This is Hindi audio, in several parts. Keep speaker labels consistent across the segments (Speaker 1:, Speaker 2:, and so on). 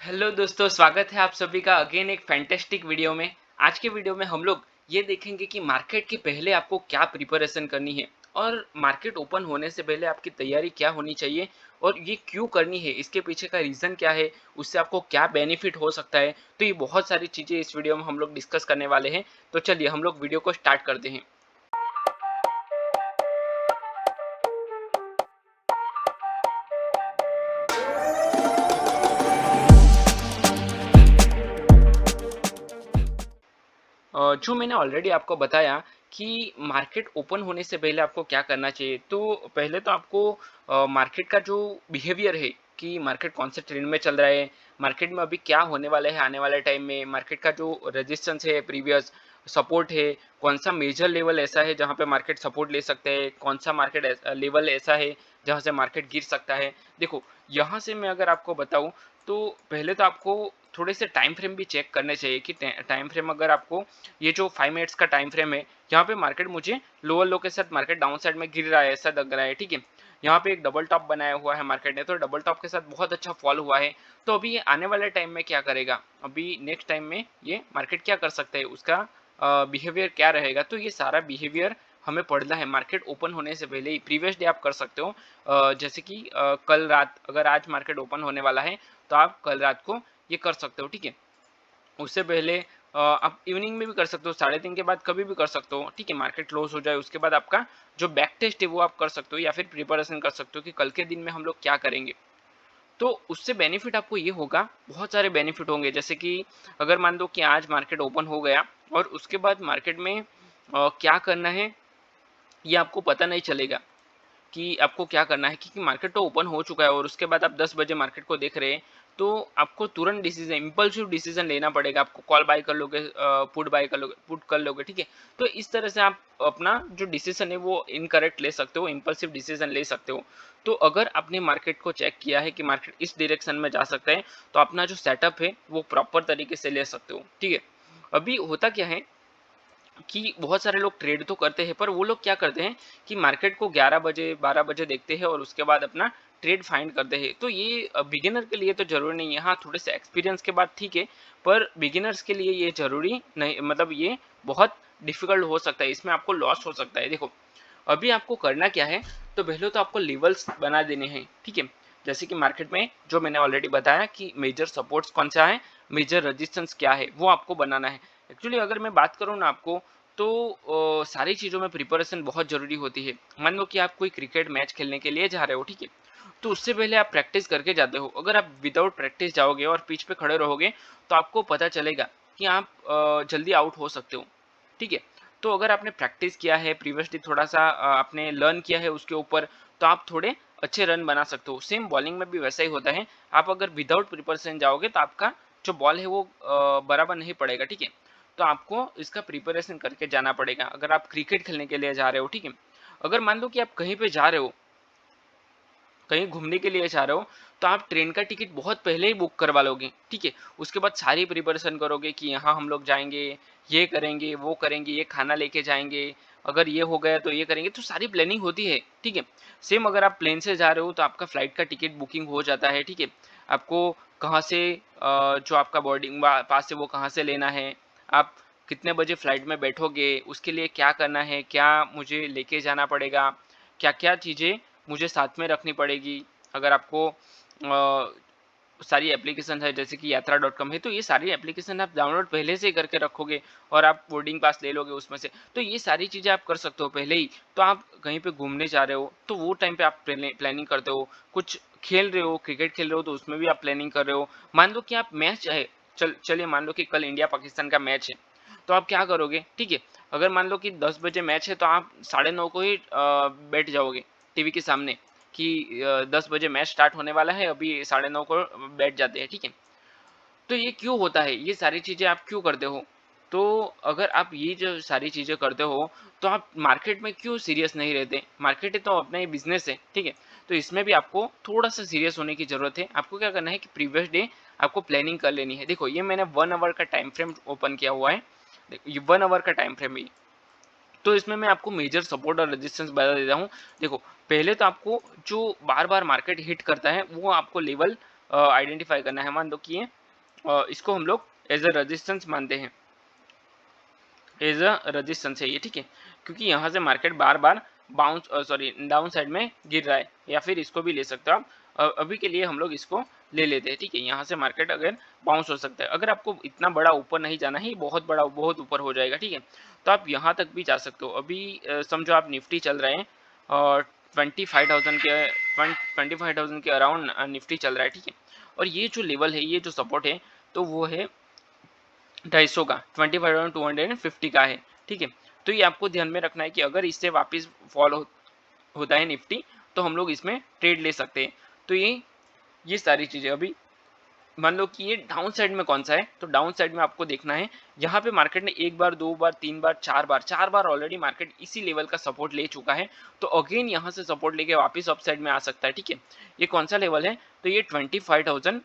Speaker 1: हेलो दोस्तों, स्वागत है आप सभी का अगेन एक फैंटेस्टिक वीडियो में। आज के वीडियो में हम लोग ये देखेंगे कि मार्केट के पहले आपको क्या प्रिपरेशन करनी है और मार्केट ओपन होने से पहले आपकी तैयारी क्या होनी चाहिए और ये क्यों करनी है, इसके पीछे का रीज़न क्या है, उससे आपको क्या बेनिफिट हो सकता है। तो ये बहुत सारी चीज़ें इस वीडियो में हम लोग डिस्कस करने वाले हैं। तो चलिए हम लोग वीडियो को स्टार्ट करते हैं। जो मैंने ऑलरेडी आपको बताया कि मार्केट ओपन होने से पहले आपको क्या करना चाहिए। तो पहले तो आपको मार्केट का जो बिहेवियर है कि मार्केट कौन से ट्रेंड में चल रहा है, मार्केट में अभी क्या होने वाला है आने वाले टाइम में, मार्केट का जो रेजिस्टेंस है, प्रीवियस सपोर्ट है, कौन सा मेजर लेवल ऐसा है जहाँ पे मार्केट सपोर्ट ले सकते हैं, कौन सा मार्केट लेवल ऐसा है जहाँ से मार्केट गिर सकता है। देखो, यहाँ से मैं अगर आपको बताऊँ तो पहले तो आपको थोड़े से टाइम फ्रेम भी चेक करने चाहिए कि टाइम फ्रेम अगर आपको ये जो 5 मिनट्स का टाइम फ्रेम है, यहाँ पे मार्केट मुझे लोअर लो के साथ मार्केट डाउन साइड में गिर रहा है ऐसा लग रहा है, ठीक है। यहाँ पे एक डबल टॉप बनाया हुआ है मार्केट ने, तो डबल टॉप के साथ बहुत अच्छा फॉल हुआ है। तो अभी ये आने वाले टाइम में क्या करेगा, अभी नेक्स्ट टाइम में ये मार्केट क्या कर सकता है, उसका बिहेवियर क्या रहेगा। तो ये सारा बिहेवियर हमें पढ़ना है मार्केट ओपन होने से पहले ही। प्रीवियस डे आप कर सकते हो, जैसे कि कल रात, अगर आज मार्केट ओपन होने वाला है तो आप कल रात को ये कर सकते हो, ठीक है। उससे पहले आप इवनिंग में भी कर सकते हो, 3:30 के बाद कभी भी कर सकते हो, ठीक है। मार्केट क्लोज हो जाए उसके बाद आपका जो बैक टेस्ट है वो आप कर सकते हो, या फिर प्रिपरेशन कर सकते हो कि कल के दिन में हम लोग क्या करेंगे। तो उससे बेनिफिट आपको ये होगा, बहुत सारे बेनिफिट होंगे। जैसे कि अगर मान लो कि आज मार्केट ओपन हो गया और उसके बाद मार्केट में क्या करना है ये आपको पता नहीं चलेगा कि आपको क्या करना है, क्योंकि मार्केट तो ओपन हो चुका है और उसके बाद आप 10 बजे मार्केट को देख रहे हैं। तो आपको तुरंत डिसीजन, इम्पल्सिव डिसीजन लेना पड़ेगा। आपको कॉल बाय कर लोगे, पुट बाय कर लोगे, पुट कर लोगे, ठीक है। तो इस तरह से आप अपना जो डिसीजन है वो इनकरेक्ट ले सकते हो, इम्पल्सिव डिसीजन ले सकते हो। तो अगर आपने मार्केट को चेक किया है कि मार्केट इस डायरेक्शन में जा सकता है, तो अपना जो सेटअप है वो प्रॉपर तरीके से ले सकते हो, ठीक है। अभी होता क्या है कि बहुत सारे लोग ट्रेड तो करते हैं, पर वो लोग क्या करते हैं कि मार्केट को 11 बजे 12 बजे देखते हैं और उसके बाद अपना ट्रेड फाइंड करते हैं। तो ये बिगिनर के लिए तो जरूरी नहीं है, हाँ थोड़े से एक्सपीरियंस के बाद ठीक है, पर बिगिनर्स के लिए ये जरूरी नहीं, मतलब ये बहुत डिफिकल्ट हो सकता है, इसमें आपको लॉस हो सकता है। देखो, अभी आपको करना क्या है, तो पहले तो आपको लेवल्स बना देने हैं, ठीक है। जैसे कि मार्केट में जो मैंने ऑलरेडी बताया कि मेजर सपोर्ट्स कौन सा है, मेजर रेजिस्टेंस क्या है, वो आपको बनाना है। एक्चुअली अगर मैं बात करूँ ना आपको, तो सारी चीज़ों में प्रिपरेशन बहुत ज़रूरी होती है। मान लो कि आप कोई क्रिकेट मैच खेलने के लिए जा रहे हो, ठीक है। तो उससे पहले आप प्रैक्टिस करके जाते हो। अगर आप विदाउट प्रैक्टिस जाओगे और पिच पे खड़े रहोगे, तो आपको पता चलेगा कि आप जल्दी आउट हो सकते हो, ठीक है। तो अगर आपने प्रैक्टिस किया है प्रीवियसली, थोड़ा सा आपने लर्न किया है उसके ऊपर, तो आप थोड़े अच्छे रन बना सकते हो। सेम बॉलिंग में भी वैसा ही होता है। आप अगर विदाउट प्रिपरेशन जाओगे तो आपका जो बॉल है वो बराबर नहीं पड़ेगा, ठीक है। तो आपको इसका प्रिपरेशन करके जाना पड़ेगा अगर आप क्रिकेट खेलने के लिए जा रहे हो, ठीक है। अगर मान लो कि आप कहीं पे जा रहे हो, कहीं घूमने के लिए जा रहे हो, तो आप ट्रेन का टिकट बहुत पहले ही बुक करवा लोगे, ठीक है। उसके बाद सारी प्रिपरेशन करोगे कि यहाँ हम लोग जाएंगे, ये करेंगे, वो करेंगे, ये खाना लेके जाएंगे, अगर ये हो गया तो ये करेंगे, तो सारी प्लानिंग होती है, ठीक है। सेम अगर आप प्लेन से जा रहे हो तो आपका फ्लाइट का टिकट बुकिंग हो जाता है, ठीक है। आपको कहाँ से जो आपका बोर्डिंग पास है वो कहाँ से लेना है, आप कितने बजे फ्लाइट में बैठोगे, उसके लिए क्या करना है, क्या मुझे लेके जाना पड़ेगा, क्या क्या चीज़ें मुझे साथ में रखनी पड़ेगी। अगर आपको सारी एप्लीकेशन है जैसे कि यात्रा डॉट कॉम है, तो ये सारी एप्लीकेशन आप डाउनलोड पहले से ही करके रखोगे और आप बोर्डिंग पास ले लोगे उसमें से, तो ये सारी चीज़ें आप कर सकते हो पहले ही। तो आप कहीं पे घूमने जा रहे हो तो वो टाइम पे आप प्लानिंग करते हो, कुछ खेल रहे हो, क्रिकेट खेल रहे हो तो उसमें भी आप प्लानिंग कर रहे हो। मान लो कि आप मैच है, चलिए मान लो कि कल इंडिया पाकिस्तान का मैच है, तो आप क्या करोगे, ठीक है। अगर मान लो कि 10 बजे मैच है तो आप 9:30 को ही बैठ जाओगे टीवी के सामने कि 10 बजे मैच स्टार्ट होने वाला है, अभी 9:30 को बैठ जाते हैं, ठीक है। तो ये क्यों होता है, ये सारी चीज़ें आप क्यों करते हो। तो अगर आप ये जो सारी चीज़ें करते हो, तो आप मार्केट में क्यों सीरियस नहीं रहते। मार्केट है तो अपना ही बिजनेस है, ठीक है। तो इसमें भी आपको थोड़ा सा सीरियस होने की ज़रूरत है। आपको क्या करना है कि प्रीवियस डे आपको प्लानिंग कर लेनी है। देखो, ये मैंने 1 आवर का टाइम फ्रेम ओपन किया हुआ है, ये 1 आवर का टाइम फ्रेम है। तो इसमें मैं आपको मेजर सपोर्ट और रेजिस्टेंस बता देता हूँ। देखो, पहले तो आपको जो बार बार मार्केट हिट करता है वो आपको लेवल आइडेंटिफाई करना है। मान लो कि ये इसको हम लोग एज अ रेजिस्टेंस मानते हैं, एज अ रेजिस्टेंस है ये, ठीक है, क्योंकि यहाँ से मार्केट बार बार बाउंस सॉरी डाउन साइड में गिर रहा है, या फिर इसको भी ले सकते हो आप। अभी के लिए हम लोग इसको ले लेते हैं, ठीक है। यहाँ से मार्केट अगर बाउंस हो सकता है, अगर आपको इतना बड़ा ऊपर नहीं जाना है, बहुत बड़ा बहुत ऊपर हो जाएगा, ठीक है, तो आप यहाँ तक भी जा सकते हो। अभी समझो आप निफ्टी चल रहे हैं और 25,000 के अराउंड निफ्टी चल रहा है, ठीक है, और ये जो लेवल है, ये जो सपोर्ट है, तो वो है 250 का, 25,250 का है, ठीक है। तो ये आपको ध्यान में रखना है कि अगर इससे वापस फॉल होता है निफ्टी, तो हम लोग इसमें ट्रेड ले सकते हैं। तो ये सारी चीज़ें अभी मान लो कि ये डाउन साइड में कौन सा है, तो डाउन साइड में आपको देखना है, यहाँ पे मार्केट ने एक बार, दो बार, तीन बार, चार बार ऑलरेडी मार्केट इसी लेवल का सपोर्ट ले चुका है, तो अगेन यहाँ से सपोर्ट लेके वापस अप साइड में आ सकता है, ठीक है। ये कौन सा लेवल है, तो ये 24,500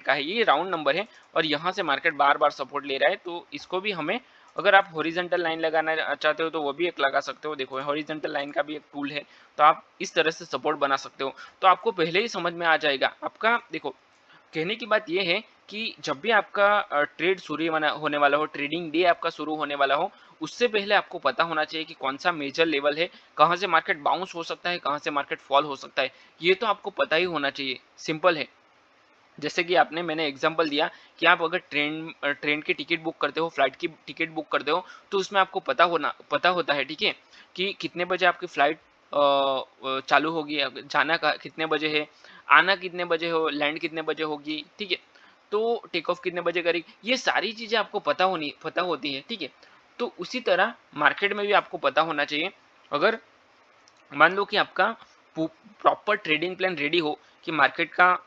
Speaker 1: का है, ये राउंड नंबर है, और यहाँ से मार्केट बार बार सपोर्ट ले रहा है, तो इसको भी हमें, अगर आप हॉरिजॉन्टल लाइन लगाना चाहते हो तो वो भी एक लगा सकते हो। देखो हॉरिजॉन्टल लाइन का भी एक टूल है, तो आप इस तरह से सपोर्ट बना सकते हो। तो आपको पहले ही समझ में आ जाएगा आपका। देखो कहने की बात यह है कि जब भी आपका ट्रेड शुरू होने वाला हो, ट्रेडिंग डे आपका शुरू होने वाला हो, उससे पहले आपको पता होना चाहिए कि कौन सा मेजर लेवल है, कहाँ से मार्केट बाउंस हो सकता है, कहाँ से मार्केट फॉल हो सकता है, ये तो आपको पता ही होना चाहिए। सिंपल है। जैसे कि मैंने एग्जांपल दिया कि आप अगर ट्रेन की टिकट बुक करते हो, फ्लाइट की टिकट बुक करते हो, तो उसमें आपको पता होता है, ठीक है, कि कितने बजे आपकी फ्लाइट चालू होगी, जाना कितने बजे है, आना कितने बजे हो, लैंड कितने बजे होगी, ठीक है, तो टेक ऑफ कितने बजे करेगी, ये सारी चीज़ें आपको पता होती है, ठीक है। तो उसी तरह मार्केट में भी आपको पता होना चाहिए। अगर मान लो कि आपका प्रॉपर ट्रेडिंग प्लान रेडी हो कि मार्केट का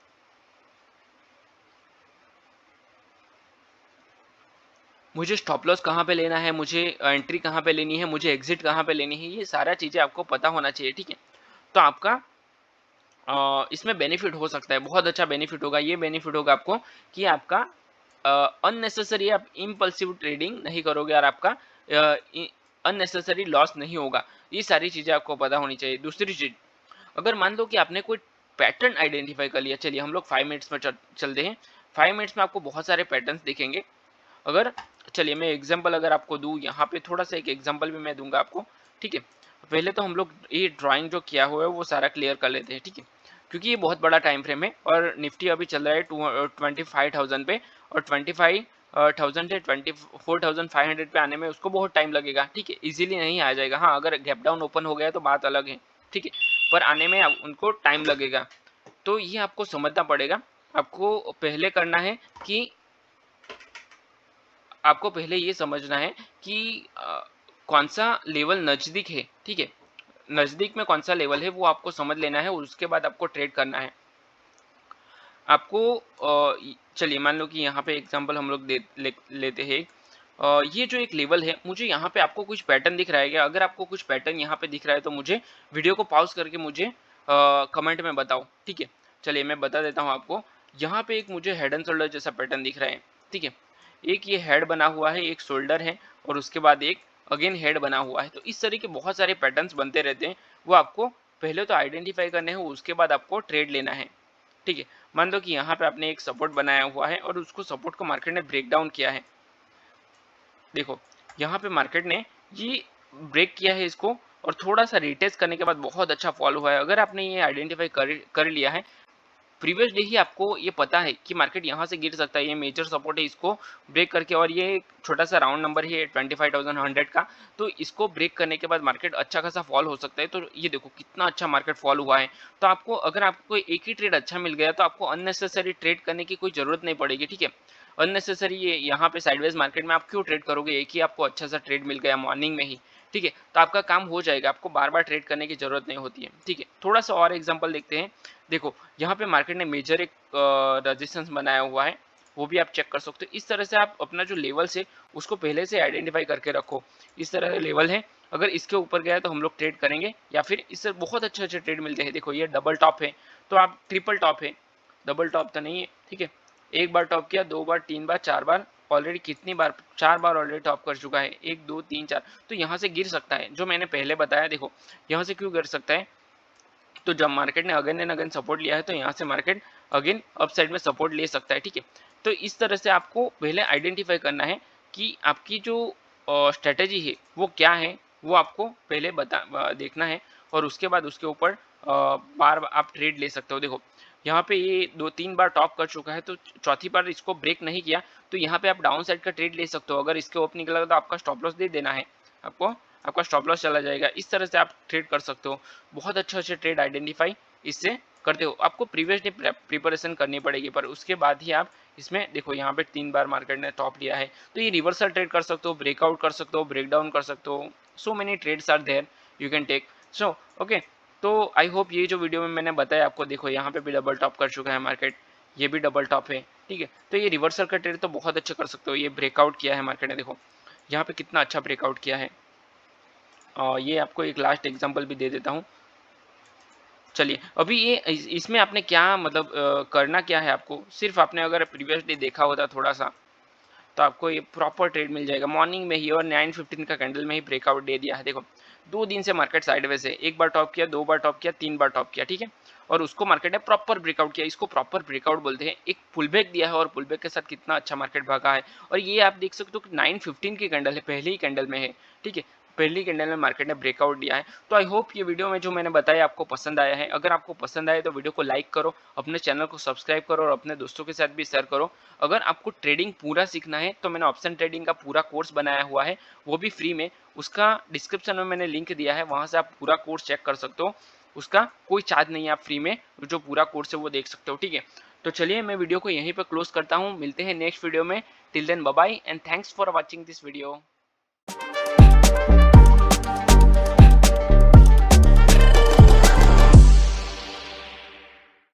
Speaker 1: मुझे स्टॉप लॉस कहाँ पे लेना है, मुझे एंट्री कहाँ पे लेनी है, मुझे एग्जिट कहाँ पे लेनी है, ये सारा चीज़ें आपको पता होना चाहिए, ठीक है। तो आपका इसमें बेनिफिट हो सकता है, बहुत अच्छा बेनिफिट होगा। ये बेनिफिट होगा आपको कि आपका अननेसेसरी आप इम्पल्सिव ट्रेडिंग नहीं करोगे, और आपका अननेसेसरी लॉस नहीं होगा। ये सारी चीज़ें आपको पता होनी चाहिए। दूसरी चीज़, अगर मान लो कि आपने कोई पैटर्न आइडेंटिफाई कर लिया, चलिए हम लोग 5 मिनट्स में चलते हैं। 5 मिनट्स में आपको बहुत सारे पैटर्न्स दिखेंगे। अगर चलिए मैं एग्जांपल अगर आपको दूं, यहाँ पे थोड़ा सा एक एग्जांपल भी मैं दूंगा आपको, ठीक है। पहले तो हम लोग ये ड्राइंग जो किया हुआ है वो सारा क्लियर कर लेते हैं, ठीक है, क्योंकि ये बहुत बड़ा टाइम फ्रेम है, और निफ्टी अभी चल रहा है 25,000 पे, और 25,000 से 24,500 पे आने में उसको बहुत टाइम लगेगा, ठीक है, इजीली नहीं आ जाएगा। हाँ, अगर गैप डाउन ओपन हो गया तो बात अलग है, ठीक है, पर आने में उनको टाइम लगेगा। तो ये आपको समझना पड़ेगा। आपको पहले करना है कि आपको पहले ये समझना है कि कौन सा लेवल नज़दीक है, ठीक है, नज़दीक में कौन सा लेवल है वो आपको समझ लेना है, और उसके बाद आपको ट्रेड करना है। आपको चलिए मान लो कि यहाँ पे एग्जांपल हम लोग लेते हैं। ये जो एक लेवल है, मुझे यहाँ पे आपको कुछ पैटर्न दिख रहा है क्या? अगर आपको कुछ पैटर्न यहाँ पे दिख रहा है तो मुझे वीडियो को पॉज करके मुझे कमेंट में बताओ, ठीक है। चलिए मैं बता देता हूँ आपको। यहाँ पे एक मुझे हेड एंड शोल्डर जैसा पैटर्न दिख रहा है, ठीक है। एक ये हेड बना हुआ है, एक शोल्डर है, और उसके बाद एक अगेन हेड बना हुआ है। तो इस तरह के बहुत सारे पैटर्न्स बनते रहते हैं, वो आपको पहले तो आइडेंटिफाई करने हैं, उसके बाद आपको ट्रेड लेना है, ठीक है। मान लो कि यहाँ पे आपने एक सपोर्ट बनाया हुआ है, और उसको सपोर्ट को मार्केट ने ब्रेक डाउन किया है। देखो यहाँ पे मार्केट ने ये ब्रेक किया है इसको, और थोड़ा सा रिटेस्ट करने के बाद बहुत अच्छा फॉल हुआ है। अगर आपने ये आइडेंटिफाई कर लिया है प्रीवियस डे ही, आपको ये पता है कि मार्केट यहाँ से गिर सकता है, ये मेजर सपोर्ट है, इसको ब्रेक करके, और ये एक छोटा सा राउंड नंबर है 25,100 का, तो इसको ब्रेक करने के बाद मार्केट अच्छा खासा फॉल हो सकता है। तो ये देखो कितना अच्छा मार्केट फॉल हुआ है। तो आपको, अगर आपको एक ही ट्रेड अच्छा मिल गया, तो आपको अननेसेसरी ट्रेड करने की कोई जरूरत नहीं पड़ेगी, ठीक है। अननेसेसरी ये यहाँ पे साइडवेज मार्केट में आप क्यों ट्रेड करोगे, एक ही आपको अच्छा सा ट्रेड मिल गया मॉर्निंग में ही, ठीक है, तो आपका काम हो जाएगा, आपको बार बार ट्रेड करने की जरूरत नहीं होती है, ठीक है। थोड़ा सा और एग्जांपल देखते हैं। देखो यहाँ पे मार्केट ने मेजर एक रेजिस्टेंस बनाया हुआ है, वो भी आप चेक कर सकते हो। इस तरह से आप अपना जो लेवल्स है उसको पहले से आइडेंटिफाई करके रखो। इस तरह का लेवल है, अगर इसके ऊपर गया है तो हम लोग ट्रेड करेंगे, या फिर इससे बहुत अच्छे अच्छे ट्रेड मिलते हैं। देखो ये डबल टॉप है, तो आप ट्रिपल टॉप है, डबल टॉप तो नहीं है, ठीक है। एक बार टॉप किया, दो बार, तीन बार, चार बार, ऑलरेडी कितनी बार, चार बार ऑलरेडी टॉप कर चुका है, एक दो तीन चार, तो यहाँ से गिर सकता है। जो मैंने पहले बताया, देखो यहाँ से क्यों गिर सकता है, तो जब मार्केट ने अगेन एंड अगेन सपोर्ट लिया है तो यहाँ से मार्केट अगेन अप साइड में सपोर्ट ले सकता है, ठीक है। तो इस तरह से आपको पहले आइडेंटिफाई करना है कि आपकी जो स्ट्रेटेजी है वो क्या है, वो आपको पहले देखना है और उसके बाद उसके ऊपर बार आप ट्रेड ले सकते हो। देखो यहाँ पे ये 2-3 बार टॉप कर चुका है, तो चौथी बार इसको ब्रेक नहीं किया तो यहाँ पे आप डाउन साइड का ट्रेड ले सकते हो। अगर इसके ओप निकला तो आपका स्टॉप लॉस दे देना है आपको, आपका स्टॉप लॉस चला जाएगा। इस तरह से आप ट्रेड कर सकते हो। बहुत अच्छे ट्रेड आइडेंटिफाई इससे करते हो। आपको प्रीवियस डे प्रिपरेशन करनी पड़ेगी, पर उसके बाद ही आप इसमें देखो यहाँ पे 3 बार मार्केट ने टॉप लिया है तो ये रिवर्सल ट्रेड कर सकते हो, ब्रेकआउट कर सकते हो, ब्रेकडाउन कर सकते हो। So many trades are there you can take. So okay, तो आई होप ये जो वीडियो में मैंने बताया आपको, देखो यहाँ पे भी डबल टॉप कर चुका है मार्केट, ये भी डबल टॉप है, ठीक है। तो ये रिवर्सल का ट्रेड तो बहुत अच्छा कर सकते हो। ये ब्रेकआउट किया है मार्केट ने, देखो यहाँ पे कितना अच्छा ब्रेकआउट किया है। ये आपको एक लास्ट एग्जांपल भी दे देता हूँ। चलिए अभी ये इसमें आपने क्या मतलब करना क्या है, आपको सिर्फ आपने अगर प्रीवियस डे देखा होता थोड़ा सा तो आपको ये प्रॉपर ट्रेड मिल जाएगा। मॉर्निंग में ही और 9:15 का कैंडल में ही ब्रेकआउट दे दिया है। देखो 2 दिन से मार्केट साइडवेज है, एक बार टॉप किया, 2 बार टॉप किया, 3 बार टॉप किया, ठीक है। और उसको मार्केट ने प्रॉपर ब्रेकआउट किया, इसको प्रॉपर ब्रेकआउट बोलते हैं। एक पुलबैक दिया है और पुलबैक के साथ कितना अच्छा मार्केट भागा है। और ये आप देख सकते हो कि 9:15 की कैंडल है, पहले ही कैंडल में है, ठीक है। पहली कैंडल में मार्केट ने ब्रेकआउट दिया है। तो आई होप ये वीडियो में जो मैंने बताया आपको पसंद आया है। अगर आपको पसंद आए तो वीडियो को लाइक करो, अपने चैनल को सब्सक्राइब करो और अपने दोस्तों के साथ भी शेयर करो। अगर आपको ट्रेडिंग पूरा सीखना है तो मैंने ऑप्शन ट्रेडिंग का पूरा कोर्स बनाया हुआ है, वो भी फ्री में। उसका डिस्क्रिप्शन में मैंने लिंक दिया है, वहां से आप पूरा कोर्स चेक कर सकते हो। उसका कोई चार्ज नहीं है, आप फ्री में जो पूरा कोर्स है वो देख सकते हो, ठीक है। तो चलिए मैं वीडियो को यहीं पर क्लोज करता हूँ, मिलते हैं नेक्स्ट वीडियो में। Till then bye bye and thanks for watching this video.